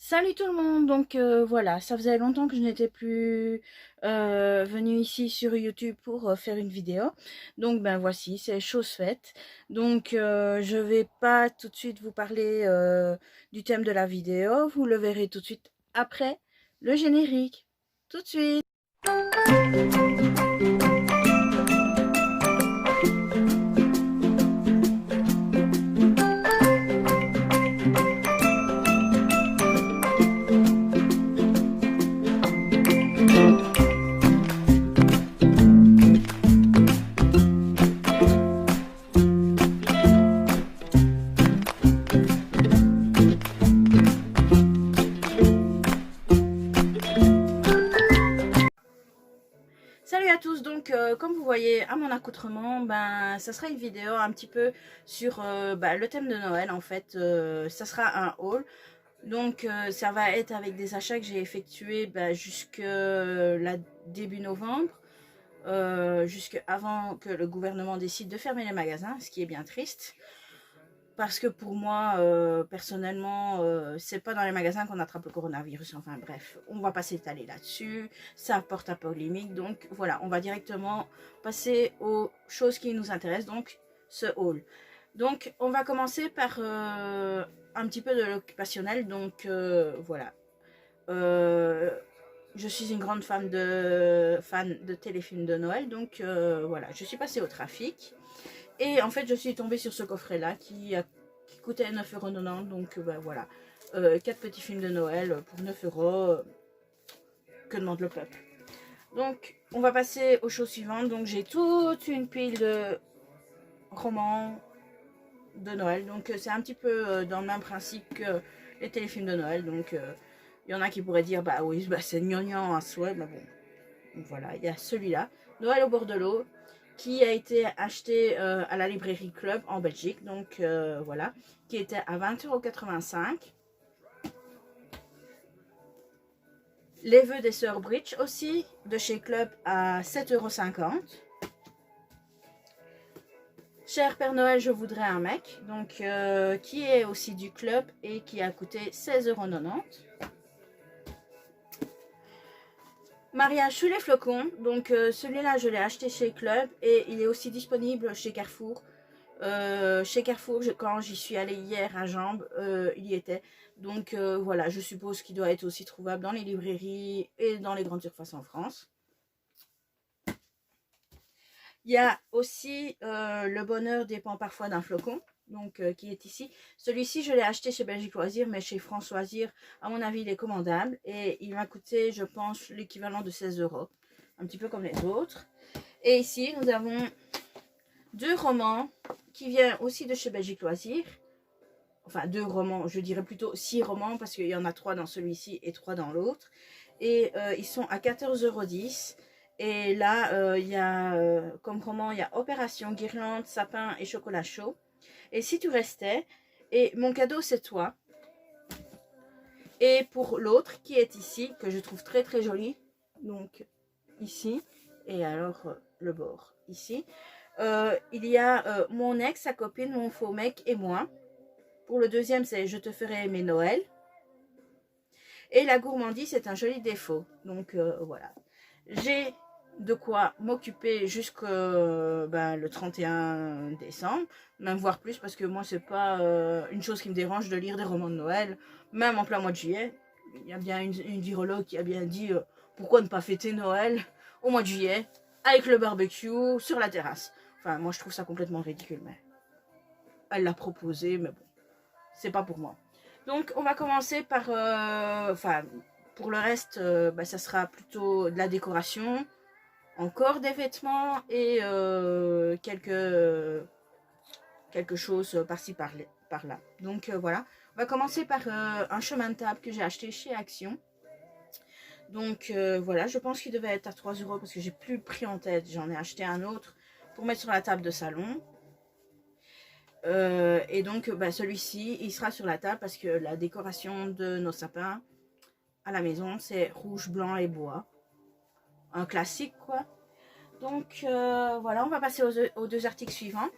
Salut tout le monde, donc voilà, ça faisait longtemps que je n'étais plus venue ici sur YouTube pour faire une vidéo. Donc ben voici, c'est chose faite. Donc je vais pas tout de suite vous parler du thème de la vidéo, vous le verrez tout de suite après le générique. Tout de suite. Salut à tous, donc comme vous voyez à mon accoutrement, ben ça sera une vidéo un petit peu sur le thème de Noël en fait, ça sera un haul. Donc ça va être avec des achats que j'ai effectués jusque début novembre, jusque avant que le gouvernement décide de fermer les magasins, ce qui est bien triste. Parce que pour moi, personnellement, c'est pas dans les magasins qu'on attrape le coronavirus. Enfin bref, on va pas s'étaler là-dessus. Ça apporte à polémique. Donc voilà, on va directement passer aux choses qui nous intéressent. Donc ce haul. Donc on va commencer par un petit peu de l'occupationnel. Donc voilà. Je suis une grande fan de téléfilms de Noël. Donc voilà, je suis passée au trafic. Et en fait, je suis tombée sur ce coffret-là qui coûtait 9,90 €. Donc, voilà. 4 petits films de Noël pour 9 €. Que demande le peuple? Donc, on va passer aux choses suivantes. Donc, j'ai toute une pile de romans de Noël. Donc, c'est un petit peu dans le même principe que les téléfilms de Noël. Donc, il y en a qui pourraient dire, bah oui, c'est gnangnan à souhait. Mais bon, donc, voilà, il y a celui-là. Noël au bord de l'eau, qui a été acheté à la librairie Club en Belgique, donc voilà, qui était à 20,85 €. Les vœux des sœurs Bridge aussi, de chez Club à 7,50 €. Cher Père Noël, je voudrais un mec, donc qui est aussi du Club et qui a coûté 16,90 €. Mariage sous les flocons, donc celui-là je l'ai acheté chez Club et il est aussi disponible chez Carrefour. Chez Carrefour, quand j'y suis allée hier à Jambes, il y était. Donc voilà, je suppose qu'il doit être aussi trouvable dans les librairies et dans les grandes surfaces en France. Il y a aussi le bonheur dépend parfois d'un flocon, donc qui est ici. Celui-ci, je l'ai acheté chez Belgique Loisirs, mais chez France Loisirs, à mon avis, il est commandable. Et il m'a coûté, je pense, l'équivalent de 16 €. Un petit peu comme les autres. Et ici, nous avons deux romans qui viennent aussi de chez Belgique Loisirs. Enfin, deux romans, je dirais plutôt 6 romans, parce qu'il y en a 3 dans celui-ci et 3 dans l'autre. Et ils sont à 14,10 €. Et là, il y a comme roman, il y a Opération Guirlande, Sapin et Chocolat chaud. Et si tu restais, et mon cadeau c'est toi. Et pour l'autre qui est ici, que je trouve très très joli, donc ici, et alors le bord ici, il y a mon ex, sa copine, mon faux mec et moi. Pour le deuxième, c'est Je te ferai aimer Noël. Et la gourmandise, c'est un joli défaut. Donc voilà. J'ai de quoi m'occuper jusqu'au le 31 décembre, même voire plus, parce que moi, c'est pas une chose qui me dérange de lire des romans de Noël, même en plein mois de juillet. Il y a bien une virologue qui a bien dit pourquoi ne pas fêter Noël au mois de juillet avec le barbecue sur la terrasse. Enfin, moi, je trouve ça complètement ridicule, mais elle l'a proposé, mais bon, c'est pas pour moi. Donc, on va commencer par, pour le reste, ça sera plutôt de la décoration, encore des vêtements et quelque chose par-ci par-là. Donc voilà, on va commencer par un chemin de table que j'ai acheté chez Action. Donc voilà, je pense qu'il devait être à 3 € parce que j'ai plus le prix en tête. J'en ai acheté un autre pour mettre sur la table de salon. Et donc celui-ci, il sera sur la table parce que la décoration de nos sapins à la maison, c'est rouge, blanc et bois. Un classique quoi. Donc voilà, on va passer aux deux articles suivants.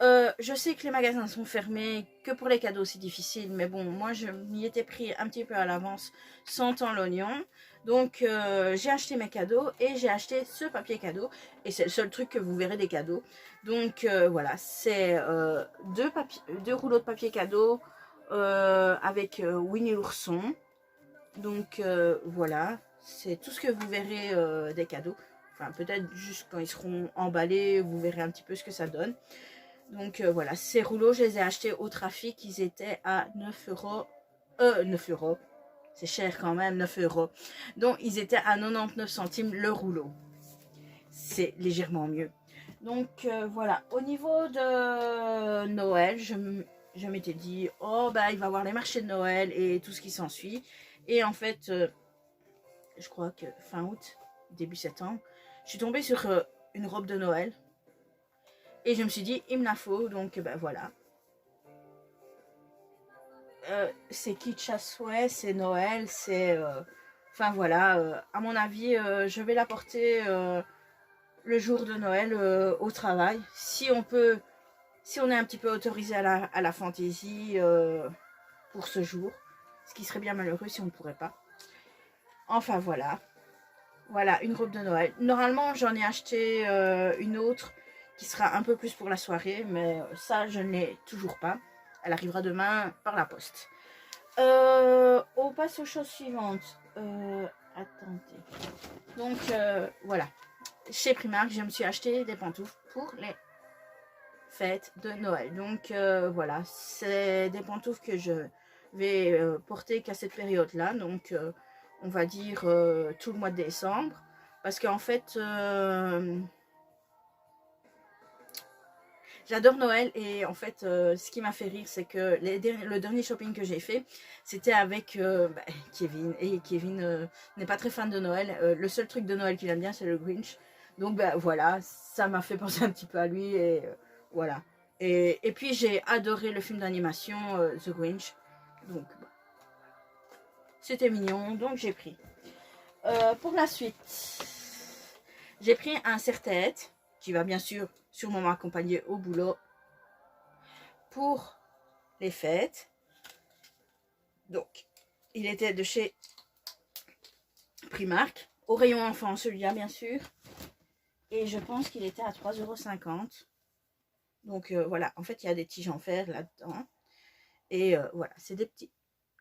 Je sais que les magasins sont fermés, que pour les cadeaux c'est difficile, mais bon, moi je m'y étais pris un petit peu à l'avance, sentant l'oignon. Donc j'ai acheté mes cadeaux et j'ai acheté ce papier cadeau. Et c'est le seul truc que vous verrez des cadeaux. Donc voilà, c'est deux rouleaux de papier cadeau avec Winnie l'ourson. Donc voilà, c'est tout ce que vous verrez des cadeaux. Enfin peut-être juste quand ils seront emballés, vous verrez un petit peu ce que ça donne. Donc voilà, ces rouleaux, je les ai achetés au trafic. Ils étaient à 9 euros. 9 euros. C'est cher quand même, 9 euros. Donc ils étaient à 99 centimes le rouleau. C'est légèrement mieux. Donc voilà, au niveau de Noël, je m'étais dit, oh bah il va y avoir les marchés de Noël et tout ce qui s'ensuit. Et en fait, je crois que fin août, début septembre, je suis tombée sur une robe de Noël. Et je me suis dit, il me la faut, donc ben voilà. C'est kitsch à souhait, c'est Noël, c'est... Enfin voilà, à mon avis, je vais la porter le jour de Noël au travail. Si on peut, si on est un petit peu autorisé à la fantaisie pour ce jour. Ce qui serait bien malheureux si on ne pourrait pas. Enfin voilà. Voilà, une robe de Noël. Normalement, j'en ai acheté une autre qui sera un peu plus pour la soirée, mais ça, je ne l'ai toujours pas. Elle arrivera demain par la poste. On passe aux choses suivantes. Attendez. Donc, voilà. Chez Primark, je me suis acheté des pantoufles pour les fêtes de Noël. Donc, voilà. C'est des pantoufles que je vais porter qu'à cette période-là. Donc, on va dire tout le mois de décembre. Parce qu'en fait, j'adore Noël et en fait, ce qui m'a fait rire, c'est que le dernier shopping que j'ai fait, c'était avec Kevin. Et Kevin n'est pas très fan de Noël. Le seul truc de Noël qu'il aime bien, c'est le Grinch. Donc voilà, ça m'a fait penser un petit peu à lui et voilà. Et puis j'ai adoré le film d'animation The Grinch. Donc c'était mignon, donc j'ai pris. Pour la suite, j'ai pris un serre-tête qui va bien sûr sûrement m'accompagner au boulot pour les fêtes. Donc, il était de chez Primark, au rayon enfant celui-là bien sûr. Et je pense qu'il était à 3,50 €. Donc voilà, en fait il y a des tiges en fer là-dedans. Et voilà, c'est des petits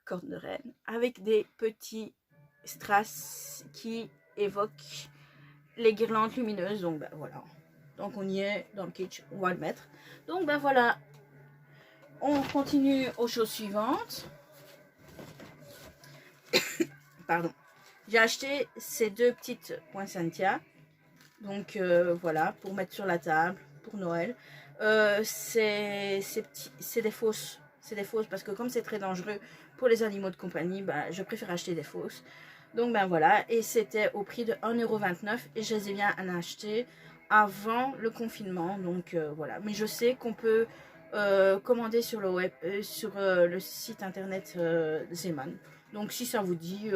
cornes de reine avec des petits strass qui évoquent les guirlandes lumineuses. Donc ben voilà, donc on y est dans le kitsch, on va le mettre. Donc ben voilà, on continue aux choses suivantes. Pardon, j'ai acheté ces deux petites poinsettias. Donc voilà, pour mettre sur la table pour Noël. C'est des fausses. C'est des fausses parce que comme c'est très dangereux pour les animaux de compagnie, bah, je préfère acheter des fausses. Donc ben voilà, et c'était au prix de 1,29 € et je les ai bien achetés avant le confinement. Donc voilà, mais je sais qu'on peut commander sur le web, sur le site internet Zeman. Donc si ça vous dit,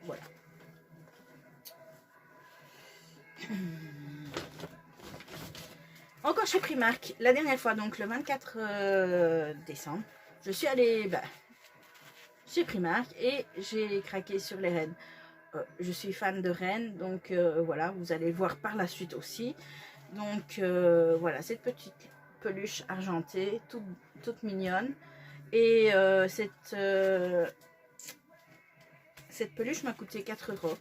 voilà. Encore chez Primark, la dernière fois, donc le 24 décembre, je suis allée chez Primark et j'ai craqué sur les rennes. Je suis fan de rennes, donc voilà, vous allez voir par la suite aussi. Donc voilà, cette petite peluche argentée, toute mignonne. Et cette peluche m'a coûté 4 €.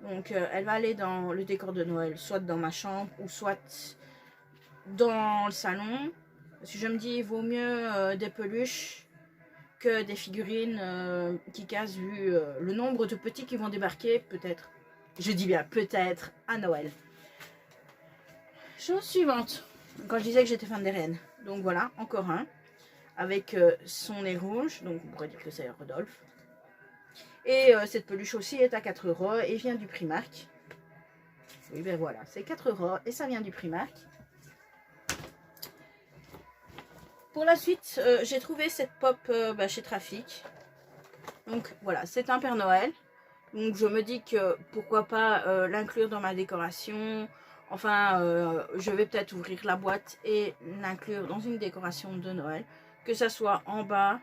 Donc elle va aller dans le décor de Noël, soit dans ma chambre ou soit dans le salon. Parce que je me dis, il vaut mieux des peluches que des figurines qui cassent vu le nombre de petits qui vont débarquer, peut-être. Je dis bien peut-être à Noël. Chose suivante. Quand je disais que j'étais fan des rennes. Donc voilà, encore un. Avec son nez rouge. Donc on pourrait dire que c'est Rodolphe. Et cette peluche aussi est à 4 € et vient du Primark. Oui, ben voilà, c'est 4 € et ça vient du Primark. Pour la suite, j'ai trouvé cette pop chez Trafic. Donc voilà, c'est un Père Noël. Donc je me dis que pourquoi pas l'inclure dans ma décoration Enfin, je vais peut-être ouvrir la boîte et l'inclure dans une décoration de Noël. Que ça soit en bas,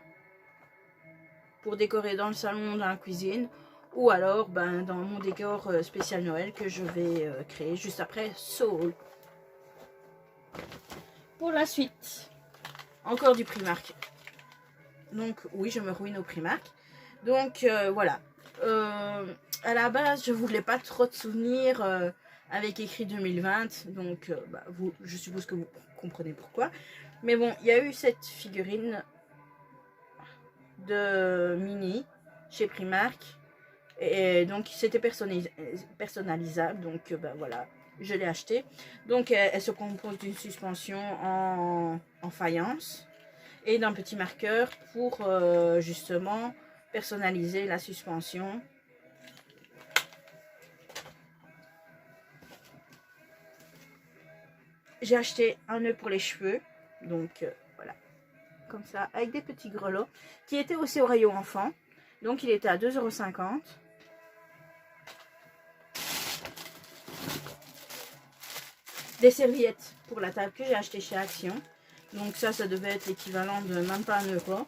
pour décorer dans le salon, dans la cuisine. Ou alors ben, dans mon décor spécial Noël que je vais créer juste après Soul. Pour la suite, encore du Primark. Donc oui, je me ruine au Primark. Donc voilà. À la base, je voulais pas trop de souvenirs avec écrit 2020. Donc bah, je suppose que vous comprenez pourquoi. Mais bon, il y a eu cette figurine de Minnie chez Primark. Et donc c'était personnalisable. Donc ben voilà, je l'ai acheté. Donc elle se compose d'une suspension en faïence et d'un petit marqueur pour justement personnaliser la suspension. J'ai acheté un nœud pour les cheveux. Donc voilà, comme ça, avec des petits grelots qui étaient aussi au rayon enfant. Donc il était à 2,50 €. Des serviettes pour la table que j'ai acheté chez Action. Donc ça devait être l'équivalent de même pas 1 €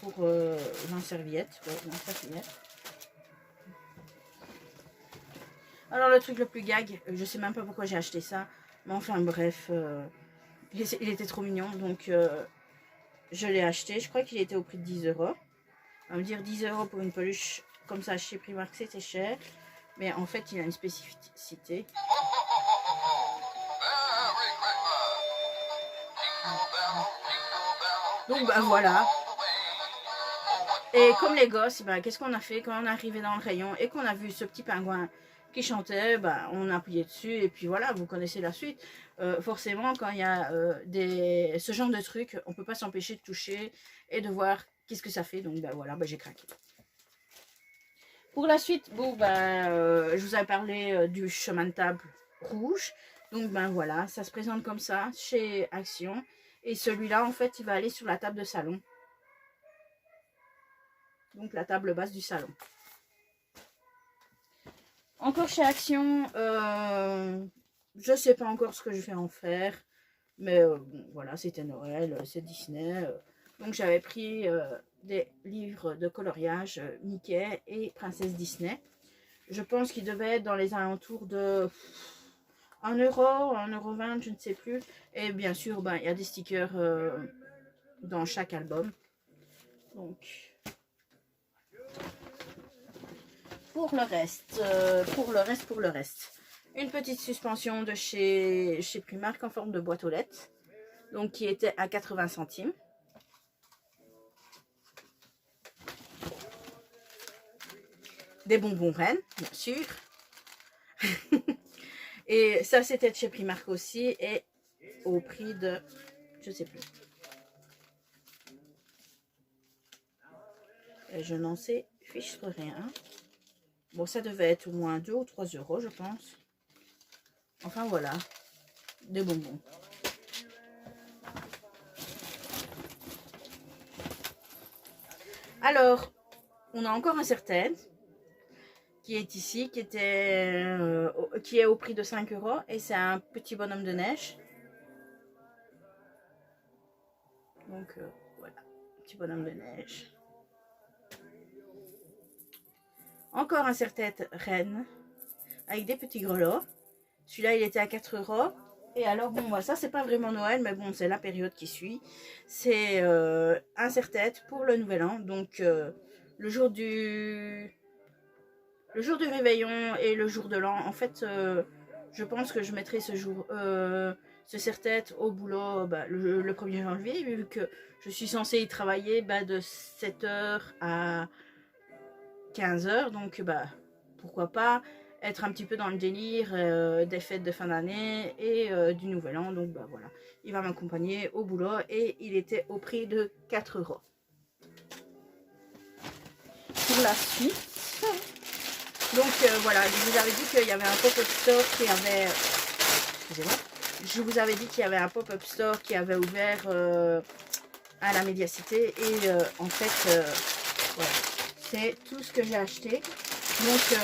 pour 20 serviettes. Ouais, 20 serviettes. Alors le truc le plus gag, je sais même pas pourquoi j'ai acheté ça. Mais enfin bref, il était trop mignon. Donc je l'ai acheté. Je crois qu'il était au prix de 10 €. On va me dire 10 € pour une peluche comme ça chez Primark, c'était cher. Mais en fait, il a une spécificité. Donc bah voilà. Et comme les gosses, bah, qu'est-ce qu'on a fait quand on est arrivé dans le rayon et qu'on a vu ce petit pingouin qui chantait, bah, on a appuyé dessus et puis voilà, vous connaissez la suite. Forcément, quand il y a ce genre de trucs, on peut pas s'empêcher de toucher et de voir qu'est-ce que ça fait. Donc bah, voilà, bah, j'ai craqué. Pour la suite, bon, bah, je vous avais parlé du chemin de table rouge. Donc ben voilà, ça se présente comme ça chez Action. Et celui-là, en fait, il va aller sur la table de salon. Donc la table basse du salon. Encore chez Action, je sais pas encore ce que je vais en faire. Mais bon, voilà, c'était Noël, c'est Disney. Donc j'avais pris des livres de coloriage Mickey et Princesse Disney. Je pense qu'il devait être dans les alentours de 1 €, 1,20 €, je ne sais plus. Et bien sûr, ben, il y a des stickers dans chaque album. Donc, pour le reste, une petite suspension de chez Primark en forme de boîte aux lettres. Donc, qui était à 80 centimes. Des bonbons Rennes, bien sûr. Et ça, c'était de chez Primark aussi. Et au prix de, je sais plus. Et je n'en sais fiche rien. Bon, ça devait être au moins 2 ou 3 €, je pense. Enfin, voilà. Des bonbons. Alors, on a encore un certain qui est ici, qui est au prix de 5 €. Et c'est un petit bonhomme de neige. Donc, voilà. Petit bonhomme de neige. Encore un serre-tête Rennes avec des petits grelots. Celui-là, il était à 4 €. Et alors, bon, moi, ça, c'est pas vraiment Noël, mais bon, c'est la période qui suit. C'est un serre-tête pour le Nouvel An. Donc, le jour du réveillon et le jour de l'an. En fait, je pense que je mettrai ce serre-tête au boulot bah, le 1er janvier, vu que je suis censée y travailler bah, de 7 h à 15 h. Donc, bah, pourquoi pas être un petit peu dans le délire des fêtes de fin d'année et du nouvel an. Donc, bah, voilà, il va m'accompagner au boulot et il était au prix de 4 €. Pour la suite, donc voilà, je vous avais dit qu'il y avait un pop-up store qui avait, excusez-moi, je vous avais dit qu'il y avait un pop-up store qui avait ouvert à la Médiacité et en fait, voilà, c'est tout ce que j'ai acheté. Donc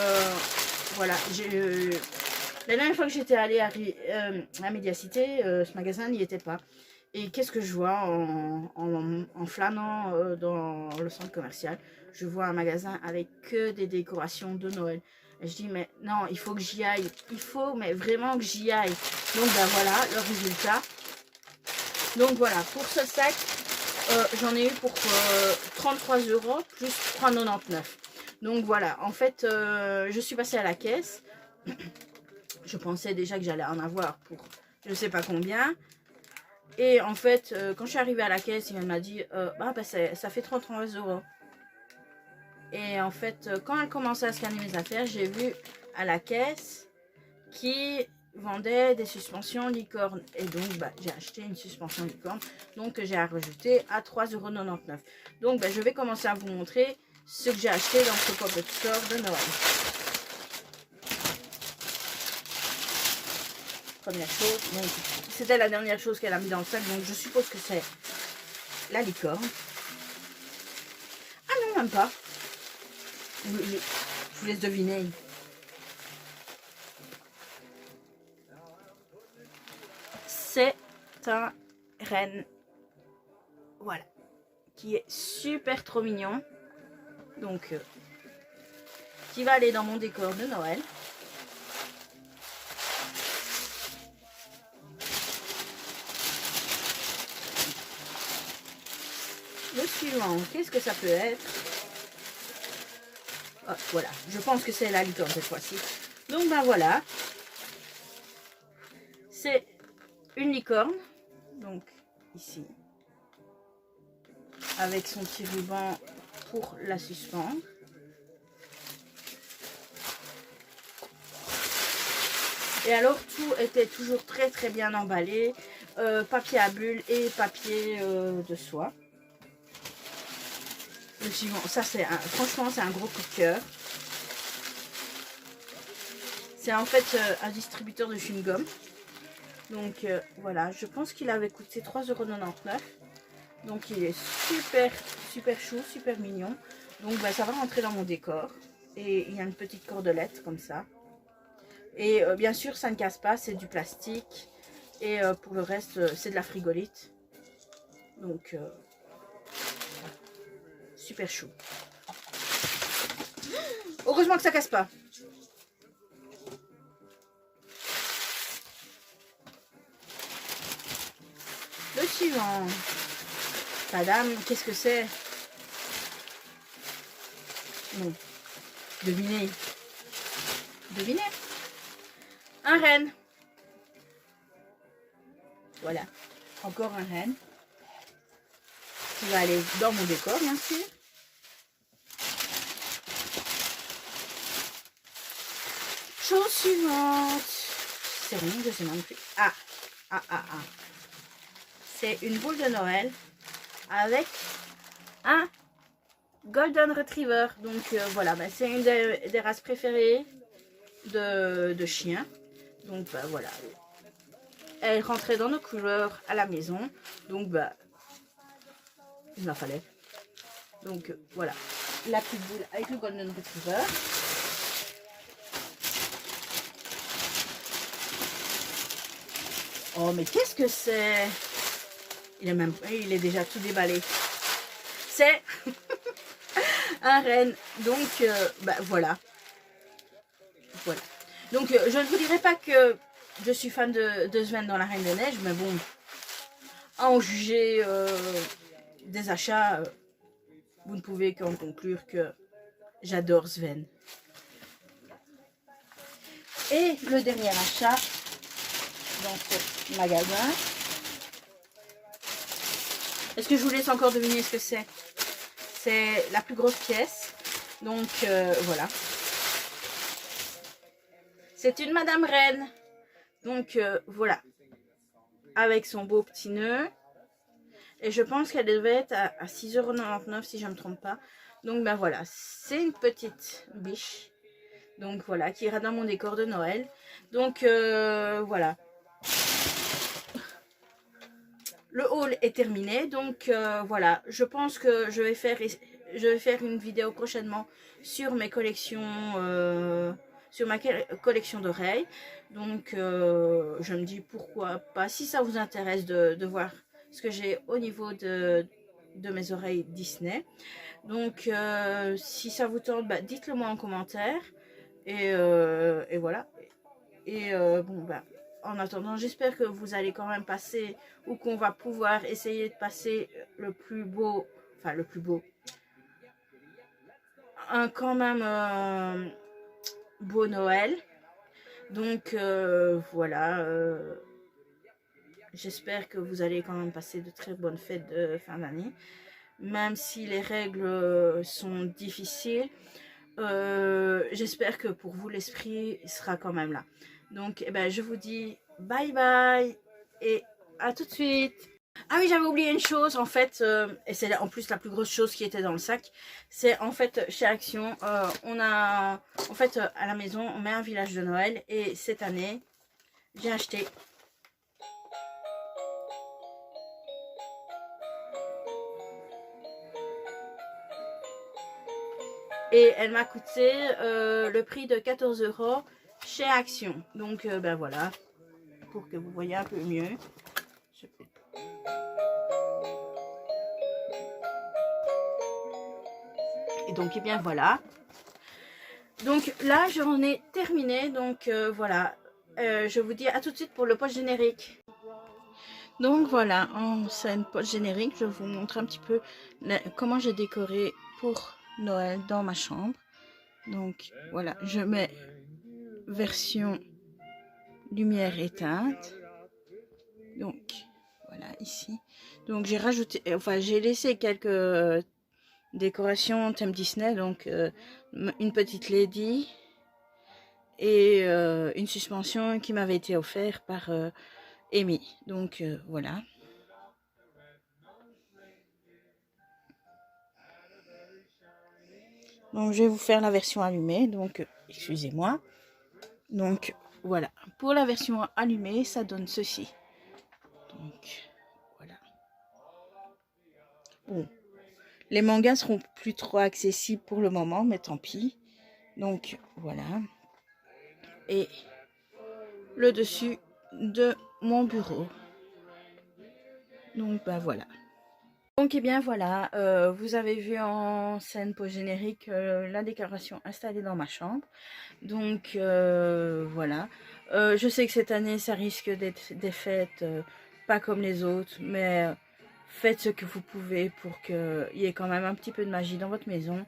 voilà, La dernière fois que j'étais allée à Médiacité, ce magasin n'y était pas. Et qu'est-ce que je vois en flânant dans le centre commercial? Je vois un magasin avec que des décorations de Noël. Et je dis, mais non, il faut que j'y aille. Il faut, mais vraiment que j'y aille. Donc, ben voilà, le résultat. Donc, voilà, pour ce sac, j'en ai eu pour 33 € plus 3,99 €. Donc, voilà, en fait, je suis passée à la caisse. Je pensais déjà que j'allais en avoir pour je ne sais pas combien. Et en fait, quand je suis arrivée à la caisse, il m'a dit ça fait 33 €. Et en fait, quand elle commençait à scanner mes affaires, j'ai vu à la caisse qui vendait des suspensions licorne. Et donc, j'ai acheté une suspension licorne. Donc, j'ai rajouté à 3,99 €. Donc, je vais commencer à vous montrer ce que j'ai acheté dans ce pop-up store de Noël. Première chose, donc c'était la dernière chose qu'elle a mis dans le sac, donc je suppose que c'est la licorne. Ah non, même pas. Je vous laisse deviner. C'est un renne. Voilà. Qui est super trop mignon. Donc, qui va aller dans mon décor de Noël. Le suivant, qu'est-ce que ça peut être? Ah, voilà, je pense que c'est la licorne cette fois-ci. Donc, voilà. C'est une licorne. Donc, ici. Avec son petit ruban pour la suspendre. Et alors, tout était toujours très très bien emballé. Papier à bulles et papier de soie. Le suivant, ça c'est franchement c'est un gros coup de cœur. C'est en fait un distributeur de chewing-gum. Donc voilà, je pense qu'il avait coûté 3,99 €. Donc il est super super chou, super mignon. Donc ça va rentrer dans mon décor. Et il y a une petite cordelette comme ça. Et bien sûr ça ne casse pas, c'est du plastique. Et pour le reste c'est de la frigolite. Donc super chou. Heureusement que ça casse pas. Le suivant. Madame, qu'est-ce que c'est? Non. Devinez. Devinez. Un renne. Voilà. Encore un renne. Qui va aller dans mon décor, bien sûr. Chose suivante. C'est rien, je sais même plus. Ah. C'est une boule de Noël avec un Golden Retriever. Donc voilà, c'est une des races préférées de chiens. Donc voilà. Elle rentrait dans nos couleurs à la maison. Donc il m'en fallait. Donc voilà. La petite boule avec le Golden Retriever. Oh mais qu'est-ce que c'est? Il est déjà tout déballé. C'est un renne. Donc voilà. Voilà. Donc je ne vous dirai pas que je suis fan de Sven dans la Reine des Neiges, mais bon, à en juger des achats, vous ne pouvez qu'en conclure que j'adore Sven. Et le dernier achat dans ce magasin. Est-ce que je vous laisse encore deviner ce que c'est? C'est la plus grosse pièce. Donc voilà. C'est une Madame Reine. Donc voilà. Avec son beau petit nœud. Et je pense qu'elle devait être à 6,99 € si je ne me trompe pas. Donc voilà. C'est une petite biche. Donc voilà. Qui ira dans mon décor de Noël. Donc voilà. Le haul est terminé. Donc voilà. Je pense que je vais faire une vidéo prochainement sur mes collections. sur ma collection d'oreilles. Donc je me dis pourquoi pas, si ça vous intéresse de voir ce que j'ai au niveau de mes oreilles Disney. Donc si ça vous tente, bah, dites-le moi en commentaire. Et voilà. Et bon, bah, en attendant, j'espère que vous allez quand même passer, ou qu'on va pouvoir essayer de passer le plus beau, enfin le plus beau, un quand même beau Noël. Donc voilà, j'espère que vous allez quand même passer de très bonnes fêtes de fin d'année, même si les règles sont difficiles. J'espère que pour vous l'esprit sera quand même là. Donc eh ben, je vous dis bye bye et à tout de suite. Ah oui, j'avais oublié une chose en fait, et c'est en plus la plus grosse chose qui était dans le sac. C'est en fait chez Action, on a en fait à la maison on met un village de Noël, et cette année j'ai acheté et elle m'a coûté le prix de 14 € chez Action. Donc ben voilà, pour que vous voyez un peu mieux. Et donc, et bien voilà. Donc là, j'en ai terminé. Donc voilà. Je vous dis à tout de suite pour le post générique. Donc voilà, en scène post générique, je vous montre un petit peu comment j'ai décoré pour Noël dans ma chambre. Donc voilà, je mets version lumière éteinte. Donc voilà, ici. Donc j'ai rajouté, enfin j'ai laissé quelques décoration thème Disney, donc une petite lady et une suspension qui m'avait été offerte par Amy. Donc voilà. Donc je vais vous faire la version allumée, donc excusez-moi. Donc voilà, pour la version allumée, ça donne ceci. Donc voilà. Bon, les mangas seront plus trop accessibles pour le moment, mais tant pis. Donc voilà. Et le dessus de mon bureau. Donc ben voilà. Donc et bien voilà, vous avez vu en scène post-générique la décoration installée dans ma chambre. Donc voilà, je sais que cette année ça risque d'être des fêtes pas comme les autres, mais faites ce que vous pouvez pour qu'il y ait quand même un petit peu de magie dans votre maison.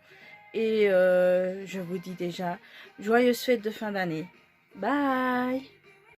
Et je vous dis déjà, joyeuses fêtes de fin d'année. Bye!